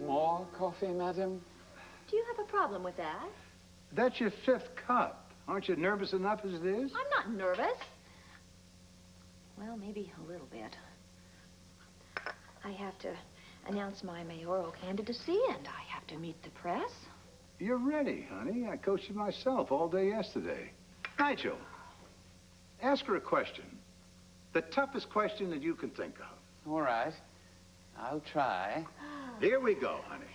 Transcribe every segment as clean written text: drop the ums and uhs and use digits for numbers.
More coffee, madam? Do you have a problem with that? That's your 5th cup. Aren't you nervous enough as it is? I'm not nervous. Well, maybe a little bit. I have to announce my mayoral candidacy, and I have to meet the press. You're ready, honey. I coached you myself all day yesterday. Nigel, ask her a question. The toughest question that you can think of. All right. I'll try. Here we go, honey.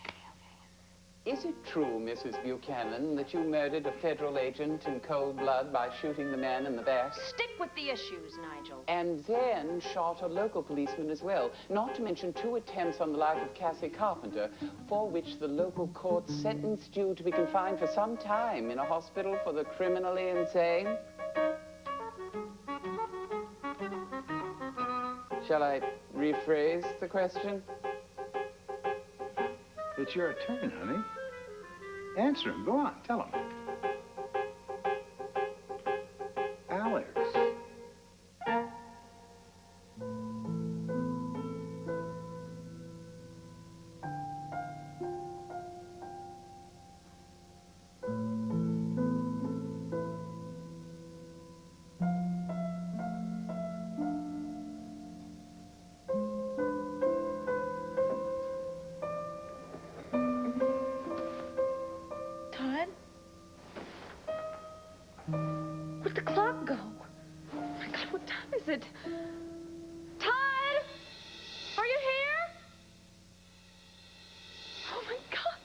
Is it true, Mrs. Buchanan, that you murdered a federal agent in cold blood by shooting the man in the back? Stick with the issues, Nigel. And then shot a local policeman as well, not to mention 2 attempts on the life of Cassie Carpenter, for which the local court sentenced you to be confined for some time in a hospital for the criminally insane? Shall I rephrase the question? It's your turn, honey. Answer him. Go on. Tell him. Alex. Todd! Are you here? Oh, my God.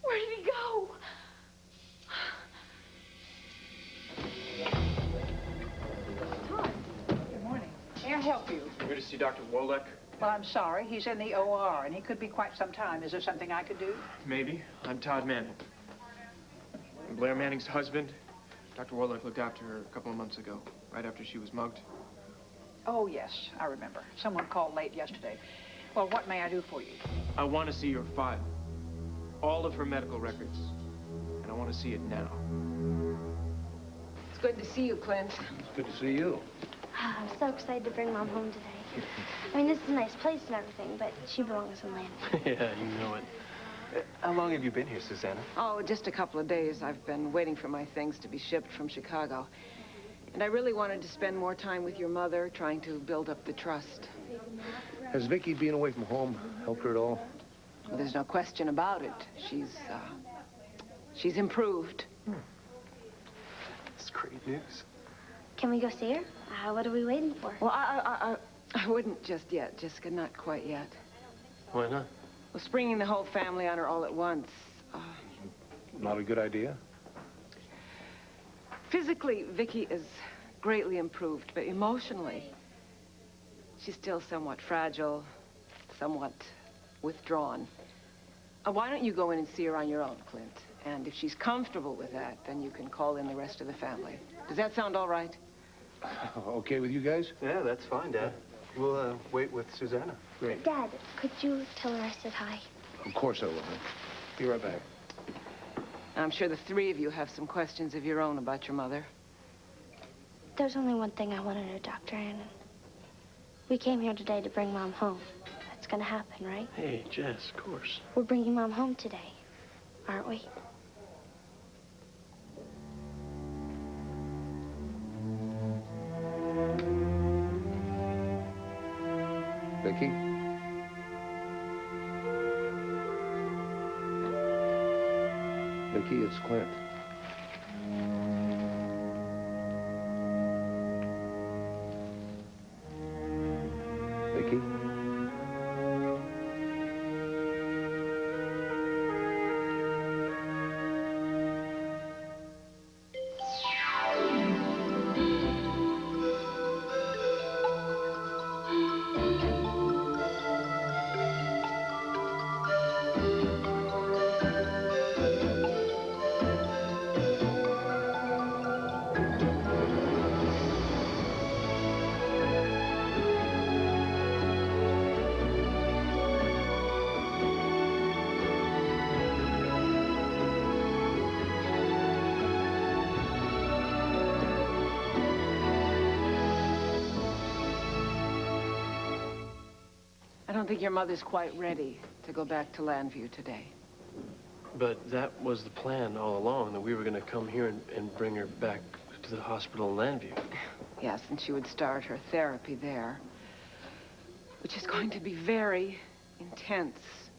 Where did he go? Todd. Good morning. May I help you? Here to see Dr. Woltl. Well, I'm sorry. He's in the OR, and he could be quite some time. Is there something I could do? Maybe. I'm Todd Manning. I'm Blair Manning's husband. Dr. Woltl looked after her a couple of months ago, right after she was mugged. Oh, yes, I remember. Someone called late yesterday. Well, what may I do for you? I want to see your file. All of her medical records. And I want to see it now. It's good to see you, Clint. It's good to see you. I'm so excited to bring Mom home today. I mean, this is a nice place and everything, but she belongs in land. Yeah, you know it. How long have you been here, Susanna? Oh, just a couple of days. I've been waiting for my things to be shipped from Chicago. And I really wanted to spend more time with your mother, trying to build up the trust. Has Vicky being away from home helped her at all? Well, there's no question about it. She's improved. That's great news. Can we go see her? What are we waiting for? Well, I wouldn't just yet, Jessica, not quite yet. Why not? Well, springing the whole family on her all at once. Not a good idea? Physically, Vicky is greatly improved, but emotionally, she's still somewhat fragile, somewhat withdrawn. Why don't you go in and see her on your own, Clint? And if she's comfortable with that, then you can call in the rest of the family. Does that sound all right? Okay with you guys? Yeah, that's fine, Dad. We'll wait with Susanna. Great. Dad, could you tell her I said hi? Of course I will. Be right back. I'm sure the 3 of you have some questions of your own about your mother. There's only one thing I want to know, Dr. Annan. We came here today to bring Mom home. That's gonna happen, right? Hey, Jess, of course. We're bringing Mom home today, aren't we? Vicky? Vicky, it's Clint. Vicky? I don't think your mother's quite ready to go back to Landview today. But that was the plan all along, that we were going to come here and bring her back to the hospital in Landview. Yes, and she would start her therapy there, which is going to be very intense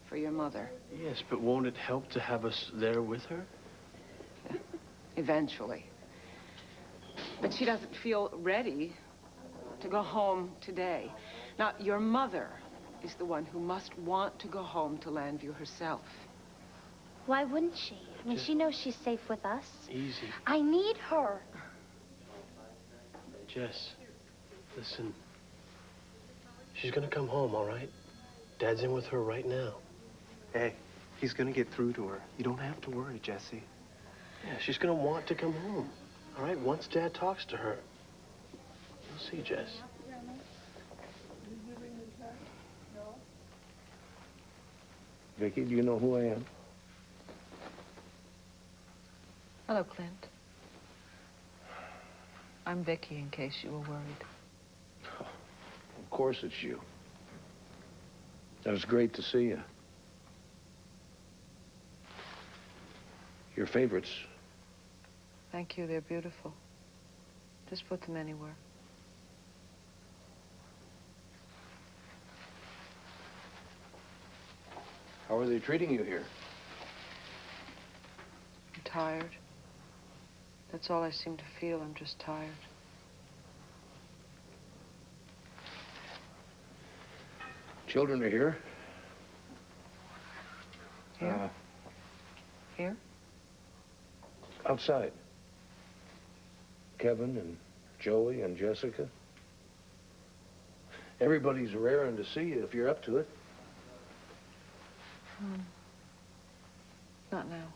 for your mother. Yes, but won't it help to have us there with her? Yeah, eventually. But she doesn't feel ready to go home today. Now, your mother is the one who must want to go home to Landview herself. Why wouldn't she? I mean, she knows she's safe with us. Easy. I need her. Jess, listen. She's gonna come home, all right? Dad's in with her right now. Hey, he's gonna get through to her. You don't have to worry, Jesse. Yeah, she's gonna want to come home. All right, once Dad talks to her. You'll see, Jess. Vicki, do you know who I am? Hello, Clint. I'm Vicki, in case you were worried. Oh, of course it's you. It was great to see you. Your favorites. Thank you, they're beautiful. Just put them anywhere. How are they treating you here? I'm tired. That's all I seem to feel. I'm just tired. Children are here. Here? Here? Outside. Kevin and Joey and Jessica. Everybody's raring to see you if you're up to it. Not now.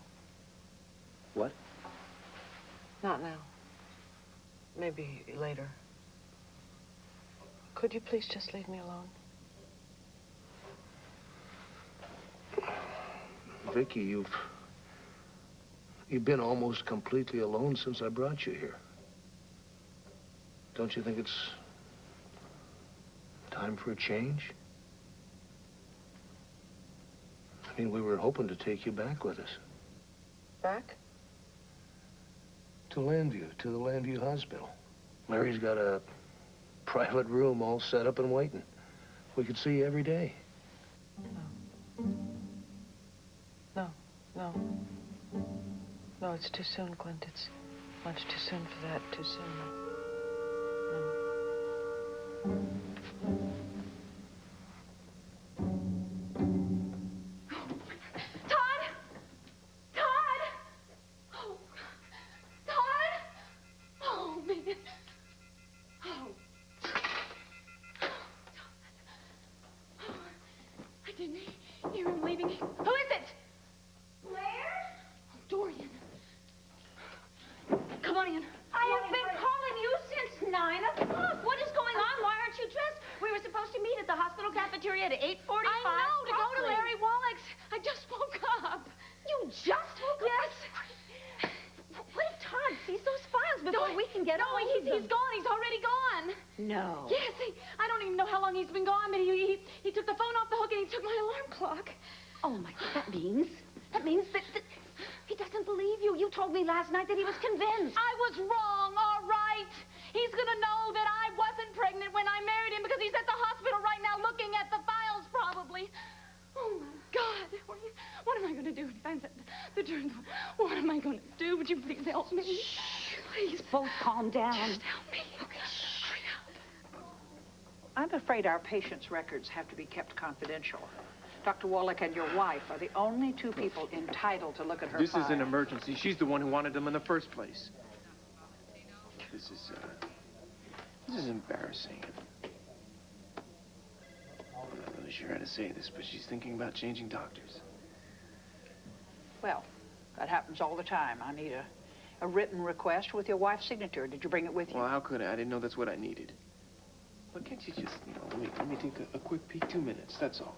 What? Not now. Maybe later. Could you please just leave me alone? Vicki, you've been almost completely alone since I brought you here. Don't you think it's time for a change? I mean, we were hoping to take you back with us. Back? To Landview, to the Landview Hospital. Mary's got a private room all set up and waiting. We could see you every day. No. No, it's too soon, Clint. It's much too soon for that. Too soon. Last night that he was convinced. I was wrong, all right. He's gonna know that I wasn't pregnant when I married him because he's at the hospital right now looking at the files, probably. Oh, my God. What am I gonna do? The truth. What am I gonna do? Would you please help me? Shh. Please, both calm down. Just help me. Okay, shh. I'm afraid our patients' records have to be kept confidential. Dr. Wallach and your wife are the only two people entitled to look at her This file. is an emergency. She's the one who wanted them in the first place. This is embarrassing. I'm not really sure how to say this, but she's thinking about changing doctors. Well, that happens all the time. I need a written request with your wife's signature. Did you bring it with you? Well, how could I? I didn't know that's what I needed. But can't you just, let me take a quick peek? 2 minutes, that's all.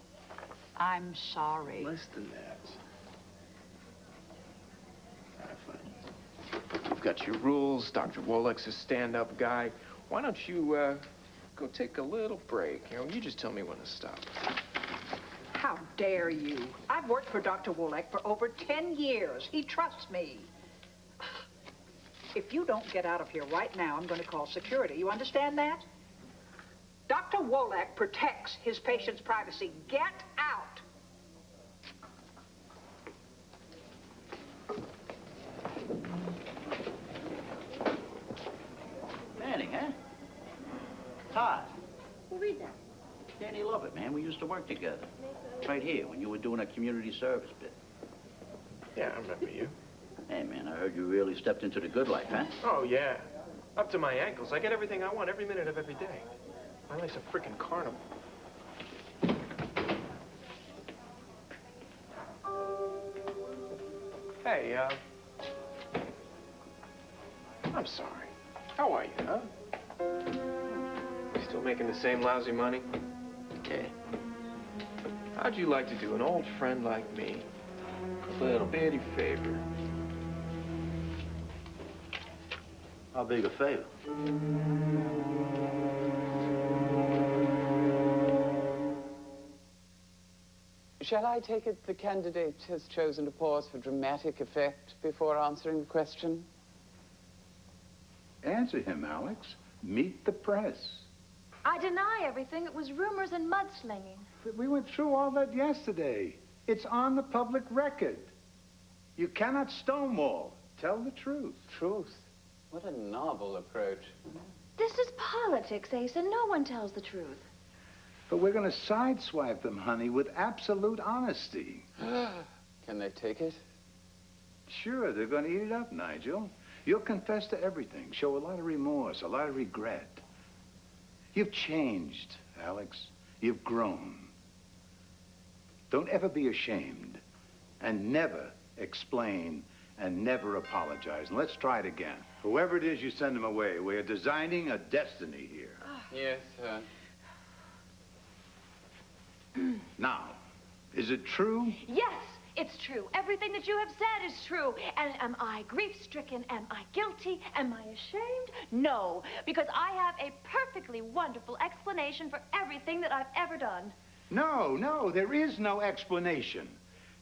I'm sorry. Less than that. All right, fine. You've got your rules. Dr. Wallach's a stand-up guy. Why don't you go take a little break. You know, you just tell me when to stop. How dare you? I've worked for Dr. Wolek for over 10 years. He trusts me. If you don't get out of here right now, I'm going to call security. You understand that? Dr. Wolek protects his patient's privacy. Get out! Manning, huh? Todd. Well, read that. Danny Lovett, man. We used to work together. Right here, when you were doing a community service bit. Yeah, I remember you. Hey, man, I heard you really stepped into the good life, huh? Oh, yeah. Up to my ankles. I get everything I want every minute of every day. My life's a frickin' carnival. Hey, I'm sorry. How are you, huh? You still making the same lousy money? Yeah. How'd you like to do an old friend like me a little bitty favor? How big a favor? Shall I take it the candidate has chosen to pause for dramatic effect before answering the question? Answer him, Alex. Meet the press. I deny everything. It was rumors and mudslinging. We went through all that yesterday. It's on the public record. You cannot stonewall. Tell the truth. Truth? What a novel approach. This is politics, Asa. No one tells the truth. But we're going to sideswipe them, honey, with absolute honesty. Can they take it? Sure, they're going to eat it up, Nigel. You'll confess to everything, show a lot of remorse, a lot of regret. You've changed, Alex. You've grown. Don't ever be ashamed, and never explain, and never apologize. And let's try it again. Whoever it is, you send them away. We're designing a destiny here. Yes, sir. Now, is it true? Yes, it's true. Everything that you have said is true. And am I grief-stricken? Am I guilty? Am I ashamed? No, because I have a perfectly wonderful explanation for everything that I've ever done. No, there is no explanation.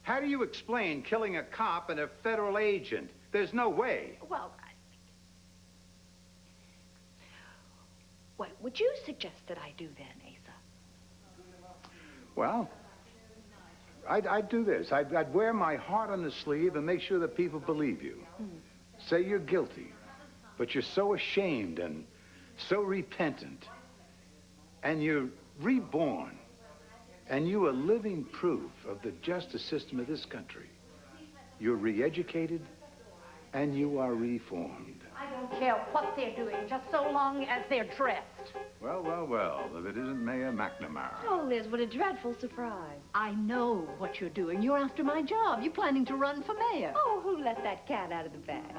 How do you explain killing a cop and a federal agent? There's no way. Well, What would you suggest that I do then, Asa? Well, I'd do this. I'd wear my heart on the sleeve and make sure that people believe you. Say you're guilty, but you're so ashamed and so repentant. And you're reborn. And you are living proof of the justice system of this country. You're re-educated and you are reformed. I don't care what they're doing, just so long as they're dressed. Well, if it isn't Mayor McNamara. Oh, Liz, what a dreadful surprise. I know what you're doing. You're after my job. You're planning to run for mayor. Oh, who let that cat out of the bag?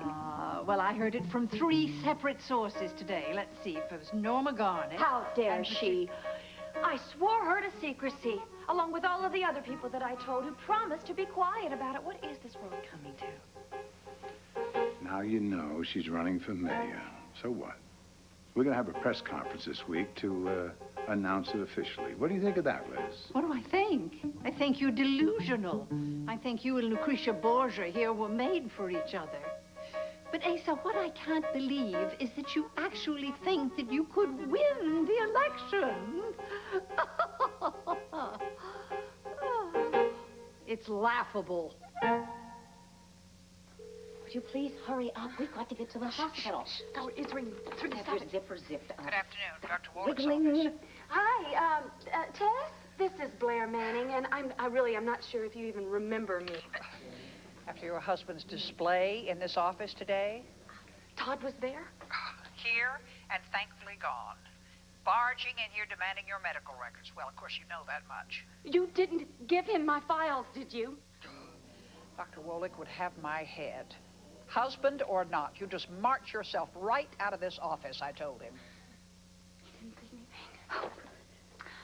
Well, I heard it from 3 separate sources today. Let's see, if it was Norma Garnett. How dare she? I swore her to secrecy, along with all of the other people that I told who promised to be quiet about it. What is this world coming to? Now you know she's running for mayor. So what? We're going to have a press conference this week to announce it officially. What do you think of that, Liz? What do I think? I think you're delusional. I think you and Lucretia Borgia here were made for each other. But, Asa, what I can't believe is that you actually think that you could win the election. It's laughable. Would you please hurry up? We've got to get to the hospital. Oh, it's ringing. Have your zipper zipped up. Good afternoon, Dr. Wolek's Wiggling. Hi, Tess. This is Blair Manning, and I'm not sure if you even remember me. But After your husband's display in this office today? Todd was there? Here and thankfully gone. Barging in here demanding your medical records. Well, of course, you know that much. You didn't give him my files, did you? Dr. Wolek would have my head. Husband or not, you just march yourself right out of this office, I told him. He didn't say anything.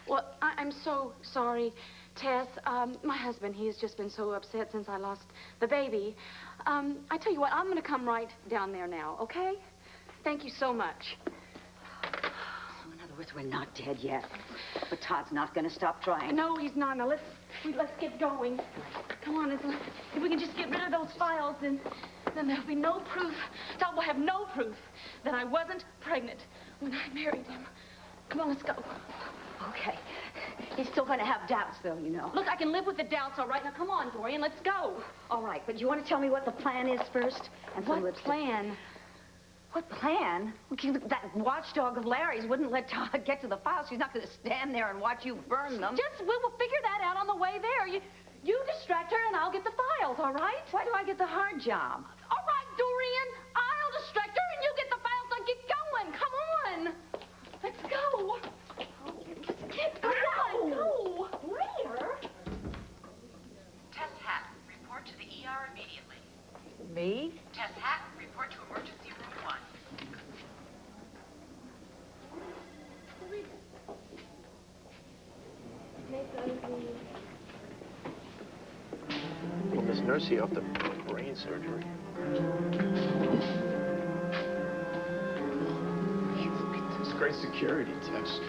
Well, I'm so sorry, Tess. My husband, he has just been so upset since I lost the baby. I tell you what, I'm going to come right down there now, okay? Thank you so much. Oh, another Ruth, we're not dead yet. But Todd's not going to stop trying. No, he's not. Now, let's get going. Come on, if we can just get rid of those files, then there'll be no proof. Todd will have no proof that I wasn't pregnant when I married him. Come on, let's go. Okay. He's still going to have doubts, though, you know. Look, I can live with the doubts, all right? Now, come on, Dorian, let's go. All right, but you want to tell me what the plan is first? And some What lipstick. plan? What plan? That watchdog of Larry's wouldn't let Todd get to the files. She's not going to stand there and watch you burn them. We'll figure that out on the way there. You distract her and I'll get the files, all right? Why do I get the hard job? All right, Dorian. I'll distract her and you get the files. Now get going. Come on. Let's go. Come on, go. Where? Tess Hatton, report to the ER immediately. Me? Tess Hatton, report to emergency room 1. Well, Miss Nursey off the brain surgery. Look at this great security, Tess.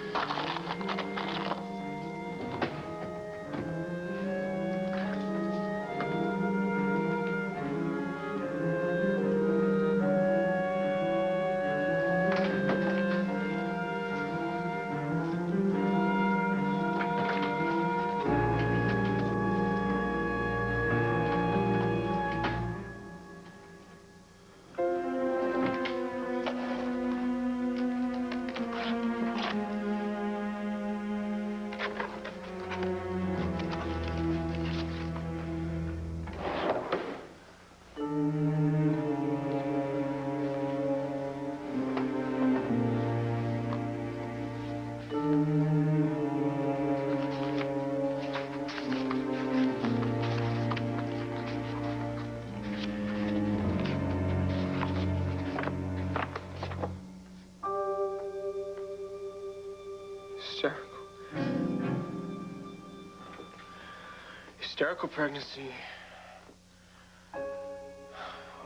Hysterical pregnancy.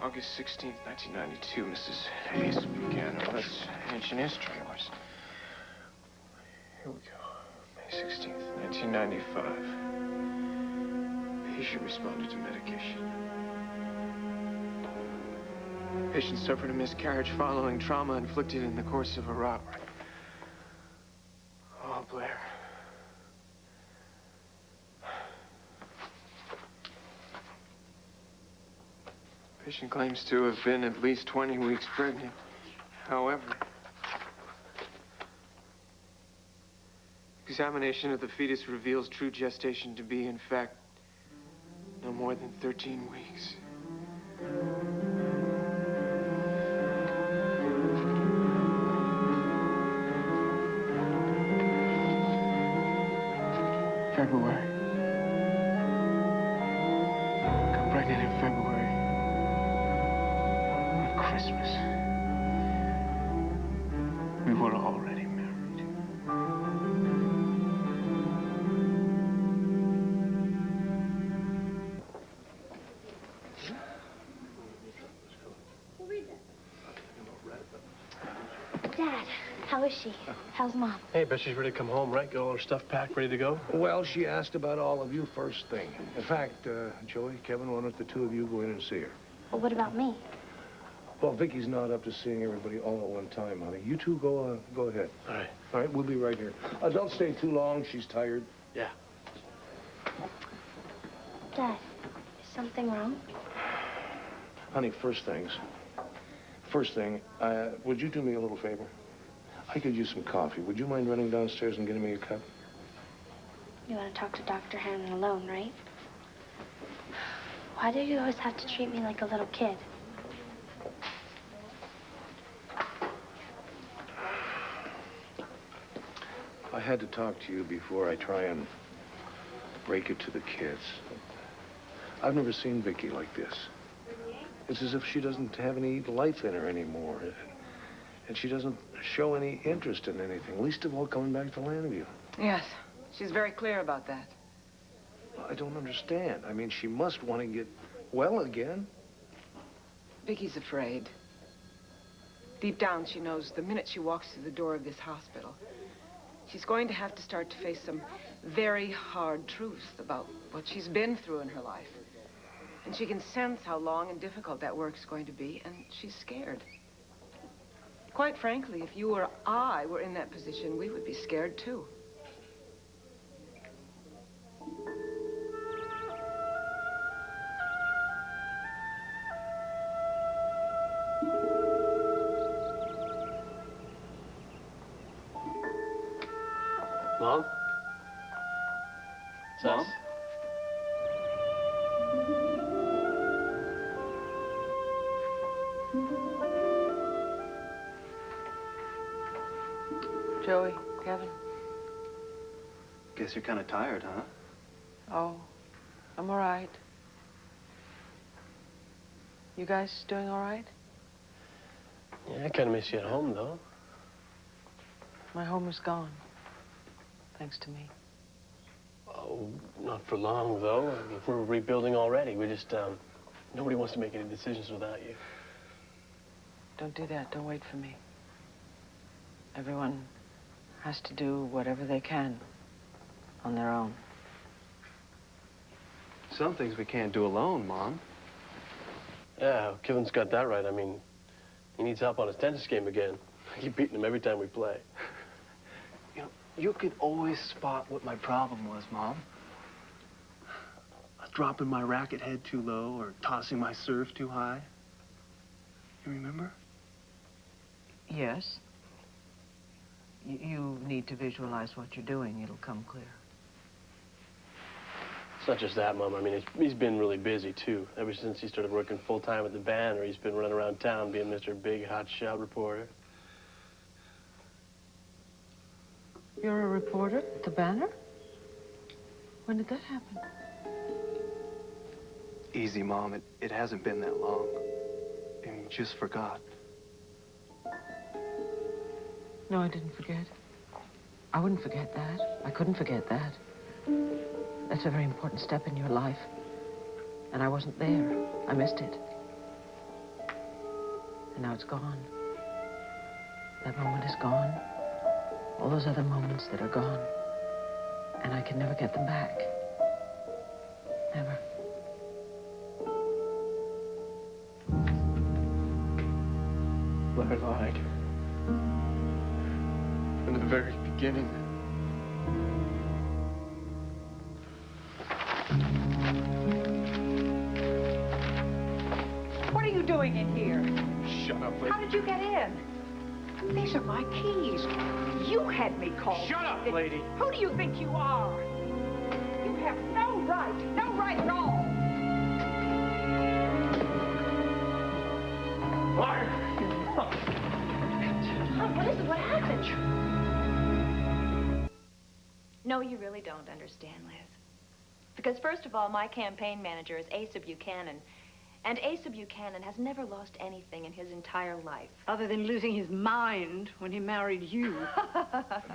August 16th, 1992, Mrs. Hayes began. Oh, that's ancient history. Here we go. May 16th, 1995. Patient responded to medication. Patient suffered a miscarriage following trauma inflicted in the course of a robbery. Oh, Blair. Patient claims to have been at least 20 weeks pregnant. However, examination of the fetus reveals true gestation to be, in fact, no more than 13 weeks. February. Got pregnant in February. Christmas. We were already married. Dad, how is she? How's Mom? Hey, bet she's ready to come home, right? Got all her stuff packed, ready to go? Well, she asked about all of you first thing. In fact, Joey, Kevin, why don't the two of you go in and see her? Well, what about me? Well, Vicky's not up to seeing everybody all at one time, honey. You two go ahead. All right. All right, we'll be right here. Don't stay too long. She's tired. Yeah. Dad, is something wrong? Honey, first thing, would you do me a little favor? I could use some coffee. Would you mind running downstairs and getting me a cup? You want to talk to Dr. Hammond alone, right? Why do you always have to treat me like a little kid? I had to talk to you before I try and break it to the kids. I've never seen Vicky like this. It's as if she doesn't have any life in her anymore. And she doesn't show any interest in anything, least of all coming back to Landview. Yes, she's very clear about that. I don't understand. I mean, she must want to get well again. Vicky's afraid. Deep down, she knows the minute she walks through the door of this hospital, She's going to have to start to face some very hard truths about what she's been through in her life. And she can sense how long and difficult that work's going to be, and she's scared. Quite frankly, if you or I were in that position, we would be scared too. Mom? It's Mom? us. Joey, Kevin. Guess you're kind of tired, huh? Oh, I'm all right. You guys doing all right? Yeah, I kind of miss you at home, though. My home is gone. Thanks to me. Oh, not for long, though. I mean, we're rebuilding already. We just, nobody wants to make any decisions without you. Don't do that. Don't wait for me. Everyone has to do whatever they can on their own. Some things we can't do alone, Mom. Yeah, Kevin's got that right. I mean, he needs help on his tennis game again. I keep beating him every time we play. You know, you could always spot what my problem was, Mom. Dropping my racket head too low or tossing my serve too high. You remember? Yes. You need to visualize what you're doing. It'll come clear. It's not just that, Mom. I mean, he's been really busy, too. Ever since he started working full-time at the Banner, he's been running around town being Mr. Big Hot Shot reporter. You're a reporter at the Banner? When did that happen? Easy, Mom. It hasn't been that long. And you just forgot. No, I didn't forget. I wouldn't forget that. I couldn't forget that. That's a very important step in your life. And I wasn't there. I missed it. And now it's gone. That moment is gone. All those other moments that are gone. And I can never get them back. Never. Blair lied. From the very beginning. What are you doing in here? Shut up, lady. How did you get in? These are my keys. You had me called. Shut up, lady. Who do you think you are? You have no right at all. What is it? What happened? No, you really don't understand, Liz. Because first of all, my campaign manager is Asa Buchanan. And Asa Buchanan has never lost anything in his entire life. Other than losing his mind when he married you.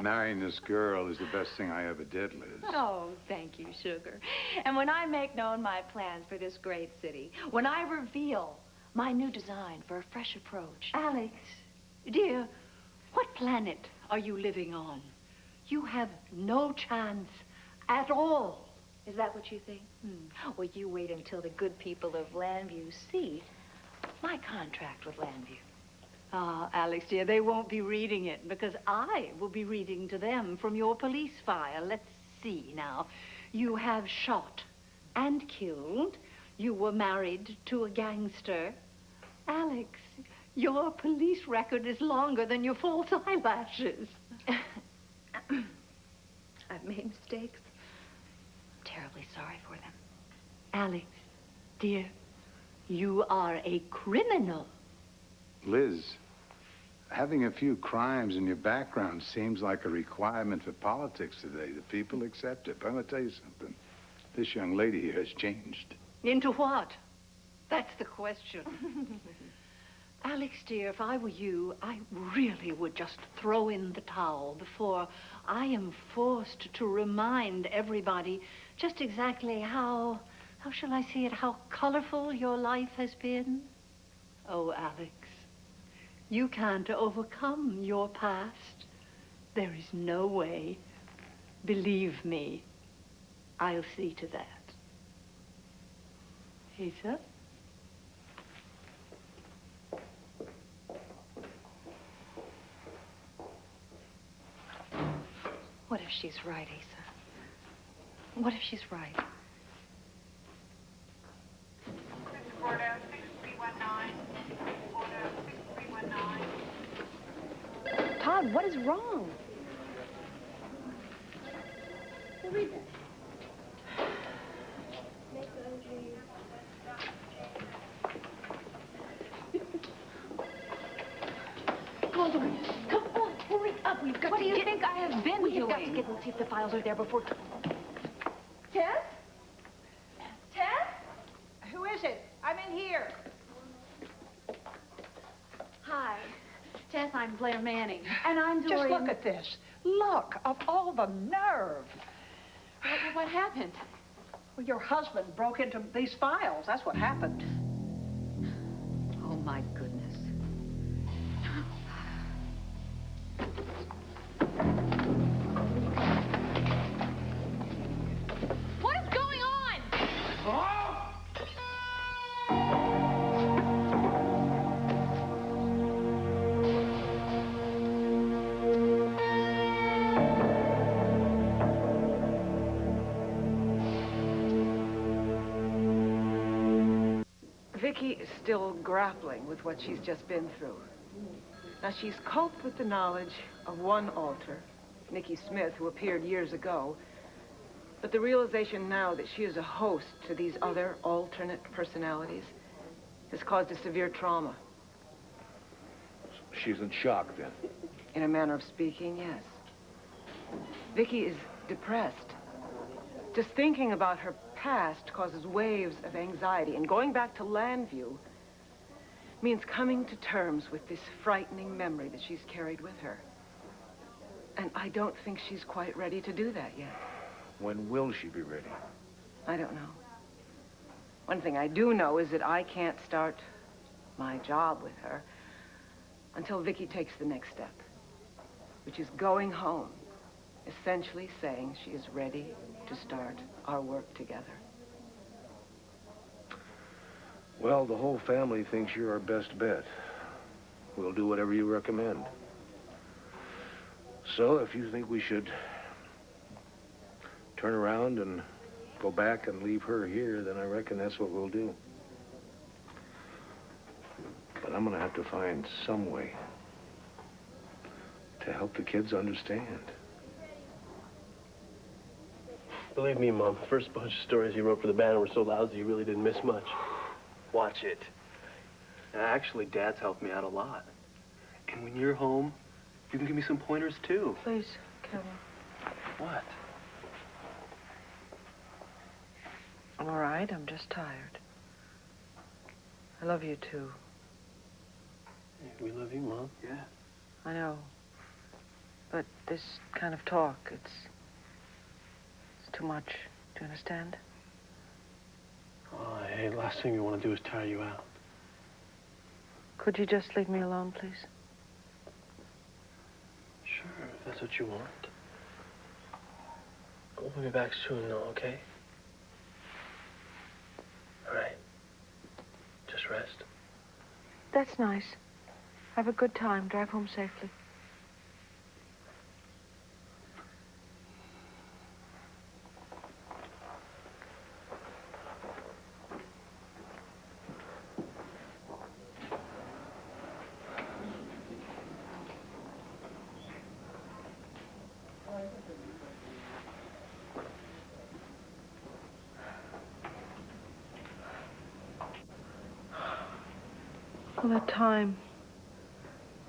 Marrying this girl is the best thing I ever did, Liz. Oh, thank you, sugar. And when I make known my plans for this great city, when I reveal my new design for a fresh approach. Alex, dear, what planet are you living on? You have no chance at all. Is that what you think? Well, you wait until the good people of Landview see my contract with Landview. Ah, Alex, dear, they won't be reading it because I will be reading to them from your police file. Let's see now. You have shot and killed. You were married to a gangster. Alex, your police record is longer than your false eyelashes. I've made mistakes. I'm terribly sorry for them. Alex, dear, you are a criminal. Liz, having a few crimes in your background seems like a requirement for politics today. The people accept it. But I'm going to tell you something. This young lady here has changed. Into what? That's the question. Alex, dear, if I were you, I really would just throw in the towel before I am forced to remind everybody just exactly how shall I say it, how colorful your life has been. Oh, Alex, you can't overcome your past. There is no way. Believe me, I'll see to that. Asa? What if she's right, Asa? What if she's right? Order 6319. Order 6319. Todd, what is wrong? Read that. Come on, hurry up. We've got What to do you get... think I have been We've doing? got to get and see if the files are there before... Tess? Tess? Who is it? I'm in here. Hi. Tess, I'm Blair Manning. And I'm Just Dorian. look at this. Look, of all the nerve. What happened? Well, your husband broke into these files. That's what happened. Oh, my goodness. What is going on? Vicky is still grappling with what she's just been through. Now, she's coped with the knowledge of one Oltl, Nicky Smith, who appeared years ago, but the realization now that she is a host to these other alternate personalities has caused a severe trauma. She's in shock, then. In a manner of speaking, yes. Vicky is depressed. Just thinking about her past causes waves of anxiety, and going back to Landview means coming to terms with this frightening memory that she's carried with her. And I don't think she's quite ready to do that yet. When will she be ready? I don't know. One thing I do know is that I can't start my job with her until Vicky takes the next step, which is going home, essentially saying she is ready to start our work together. Well, the whole family thinks you're our best bet. We'll do whatever you recommend. So, if you think we should turn around and go back and leave her here, then I reckon that's what we'll do. But I'm gonna have to find some way to help the kids understand. Believe me, Mom, the first bunch of stories you wrote for the band were so lousy you really didn't miss much. Watch it. And actually, Dad's helped me out a lot. And when you're home, you can give me some pointers, too. Please, Kevin. What? All right, I'm just tired. I love you, too. We love you, Mom. Yeah. I know. But this kind of talk, it's too much. Do you understand? Oh, hey, last thing you want to do is tire you out. Could you just leave me alone, please? Sure, if that's what you want. We'll be back soon, though, okay? All right. Just rest. That's nice. Have a good time. Drive home safely.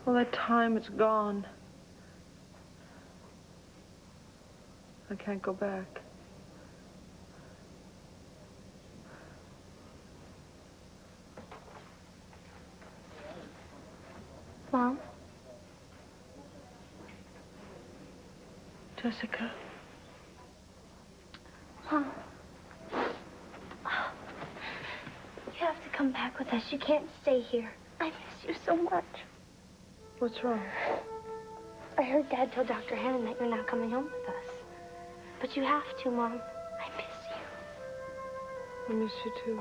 All that time, it's gone. I can't go back. Mom? Jessica? Mom? You have to come back with us. You can't stay here. I miss you so much. What's wrong? I I heard Dad tell Dr. Hannon that you're not coming home with us. But you have to, Mom. I miss you. I miss you, too.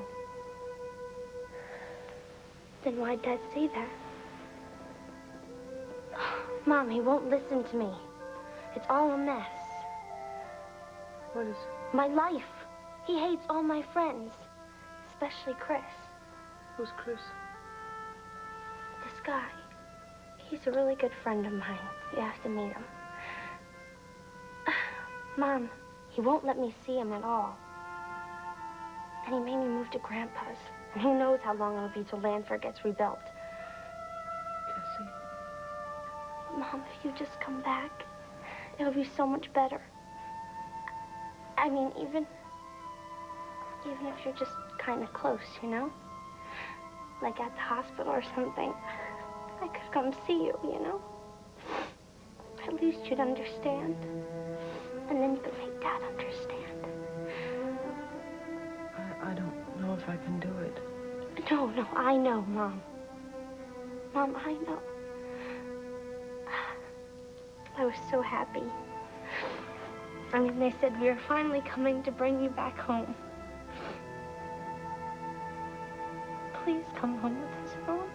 Then why'd Dad say that? Mom, he won't listen to me. It's all a mess. What is... My life. He hates all my friends. Especially Chris. Who's Chris? This guy. He's a really good friend of mine. You have to meet him. Mom, he won't let me see him at all. And he made me move to Grandpa's. And who knows how long it'll be till Lanford gets rebuilt. Cassie. Mom, if you just come back, it'll be so much better. I mean, even if you're just kind of close, you know? Like at the hospital or something. I could come see you, you know? At least you'd understand. And then you could make Dad understand. I don't know if I can do it. No, I know, Mom. Mom, I know. I was so happy. I mean, they said we were finally coming to bring you back home. Please come home with us, Mom.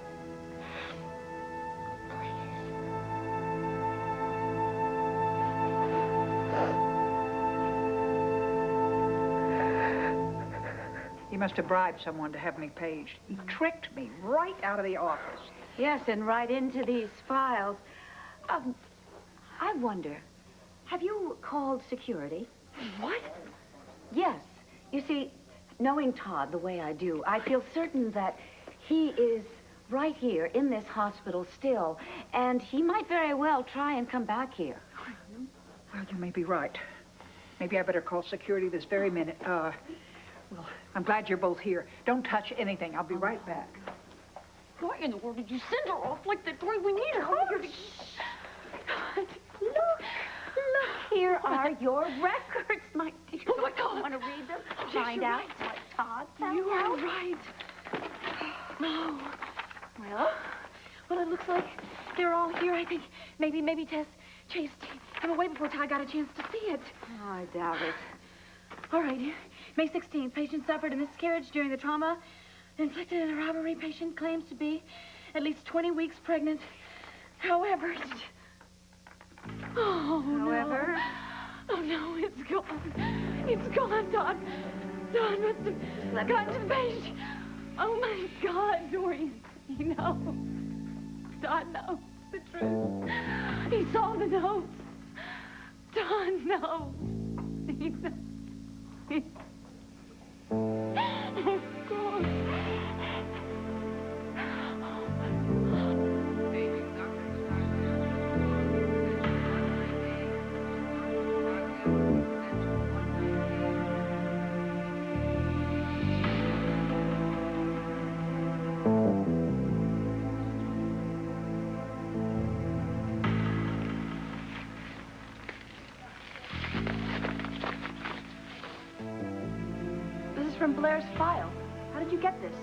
You must have bribed someone to have me paged. You tricked me right out of the office. Yes, and right into these files. I wonder, have you called security? What? Yes. You see, knowing Todd the way I do, I feel certain that he is right here in this hospital still, and he might very well try and come back here. Well, you may be right. Maybe I better call security this very minute. Well, I'm glad you're both here. Don't touch anything. I'll be right back. Why in the world did you send her off like that? We need her here to... Look, here are your records, my dear. Oh, my God. You want to read them? Yes, Find you're out right. what Todd found You are out? right. Oh. Well, it looks like they're all here. I think maybe Tess chased him away before Todd got a chance to see it. Oh, I doubt it. All right. May 16th, patient suffered a miscarriage during the trauma inflicted in a robbery. Patient claims to be at least 20 weeks pregnant. However... However? No. Oh, no, it's gone. It's gone, Todd. Todd must have gone to the page. Oh, my God, Dorian. He knows. Todd knows the truth. He saw the notes. Todd knows. He knows. Oh, God. From Blair's file. How did you get this?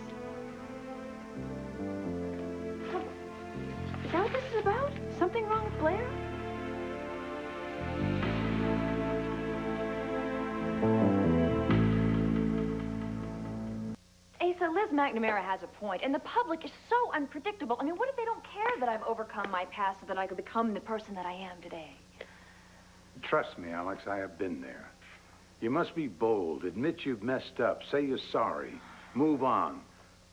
Is that what this is about? Something wrong with Blair? Asa, Liz McNamara has a point, and the public is so unpredictable. I mean, what if they don't care that I've overcome my past so that I could become the person that I am today? Trust me, Alex, I have been there. You must be bold. Admit you've messed up. Say you're sorry. Move on.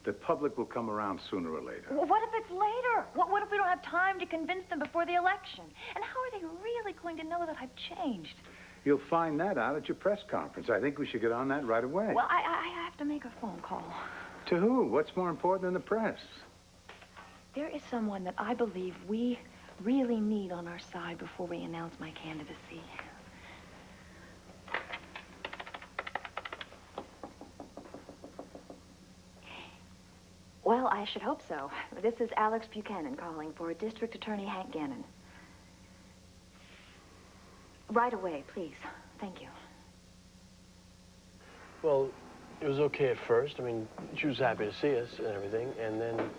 The public will come around sooner or later. Well, what if it's later? What if we don't have time to convince them before the election? And how are they really going to know that I've changed? You'll find that out at your press conference. I think we should get on that right away. Well, I have to make a phone call. To who? What's more important than the press? There is someone that I believe we really need on our side before we announce my candidacy. Well, I should hope so. This is Alex Buchanan calling for District Attorney Hank Gannon. Right away, please. Thank you. Well, it was okay at first. I mean, she was happy to see us and everything. And then,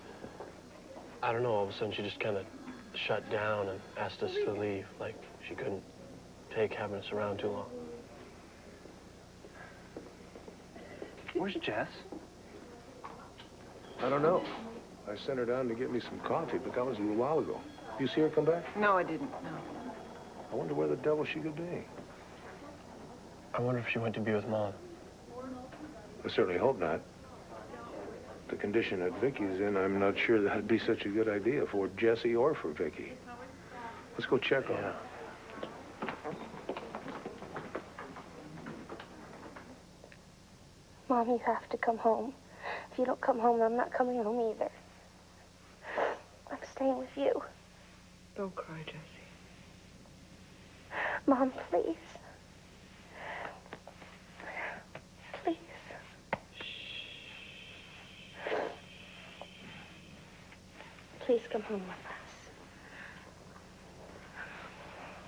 I don't know, all of a sudden she just kind of shut down and asked us to leave, like she couldn't take having us around too long. Where's Jess? I don't know. I sent her down to get me some coffee, but that was a little while ago. You see her come back? No, I didn't, no. I wonder where the devil she could be. I wonder if she went to be with Mom. I certainly hope not. The condition that Vicky's in, I'm not sure that'd be such a good idea for Jessie or for Vicky. Let's go check on her. Mom, you have to come home. If you don't come home, I'm not coming home either. I'm staying with you. Don't cry, Jessie. Mom, please. Please. Please come home with us.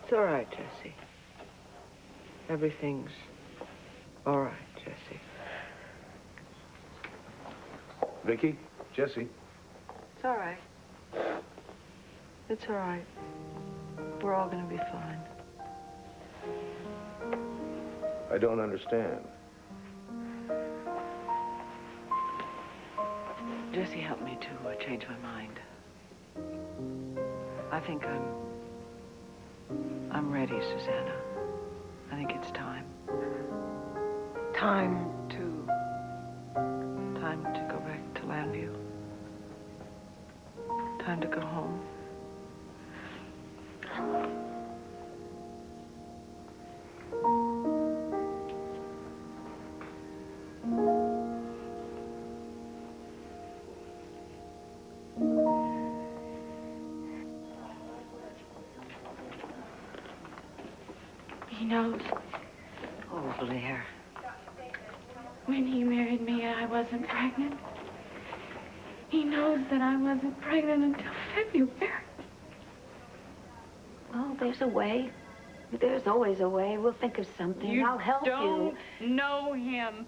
It's all right, Jessie. Everything's all right, Jessie. Vicky, Jessie. It's all right. It's all right. We're all gonna be fine. I don't understand. Jessie helped me to change my mind. I think I'm ready, Susanna. I think it's time. Time to go back to Landview. Time to go home. He knows. Oh, Blair. When he married me, I wasn't pregnant. He knows that I wasn't pregnant until February. Oh, there's a way. There's always a way. We'll think of something. I'll help you. You don't know him.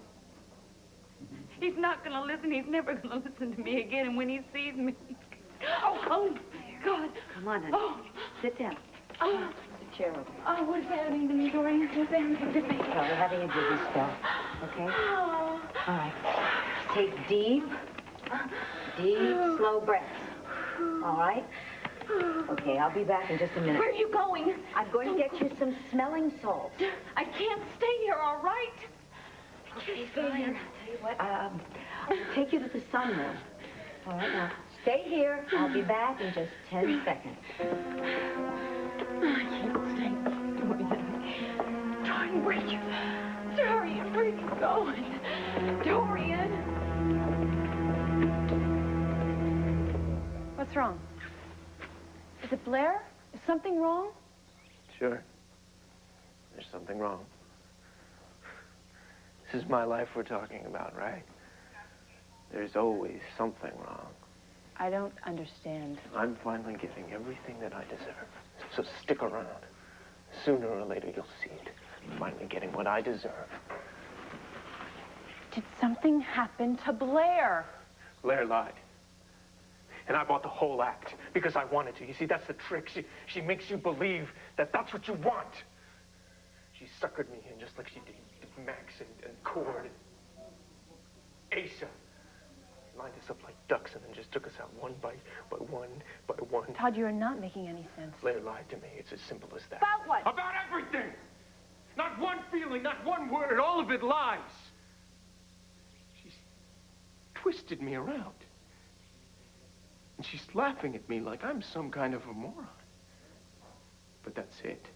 He's not going to listen. He's never going to listen to me again. And when he sees me... Oh, God. Come on, honey. Oh. Sit down. Oh. There's a chair over there. Oh, what's happening to me, Dorian? What's happening to me? Well, we're having a dizzy spell, okay? Oh. All right. Take deep, slow breaths. All right? Okay, I'll be back in just a minute. Where are you going? I'm going to get you some smelling salts. I can't stay here, all right? Okay, fine. I'll tell you what, I'll take you to the sunroom. All right, now, stay here. I'll be back in just 10 seconds. I can't stay. Dorian, where are you going? Dorian! What's wrong? Is it Blair? Is something wrong? Sure. There's something wrong. This is my life we're talking about, right? There's always something wrong. I don't understand. I'm finally getting everything that I deserve. So stick around. Sooner or later, you'll see it. I'm finally getting what I deserve. Did something happen to Blair? Blair lied. And I bought the whole act because I wanted to. You see, that's the trick. She makes you believe that that's what you want. She suckered me in just like she did Max and Cord and Asa. Lined us up like ducks and then just took us out one bite by one by one. Todd, you're not making any sense. Blair lied to me. It's as simple as that. About what? About everything! Not one feeling, not one word. All of it lies. She's twisted me around. And she's laughing at me like I'm some kind of a moron. But that's it.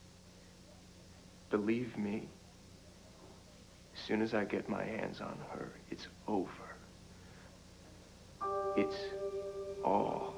Believe me, as soon as I get my hands on her, it's over. It's all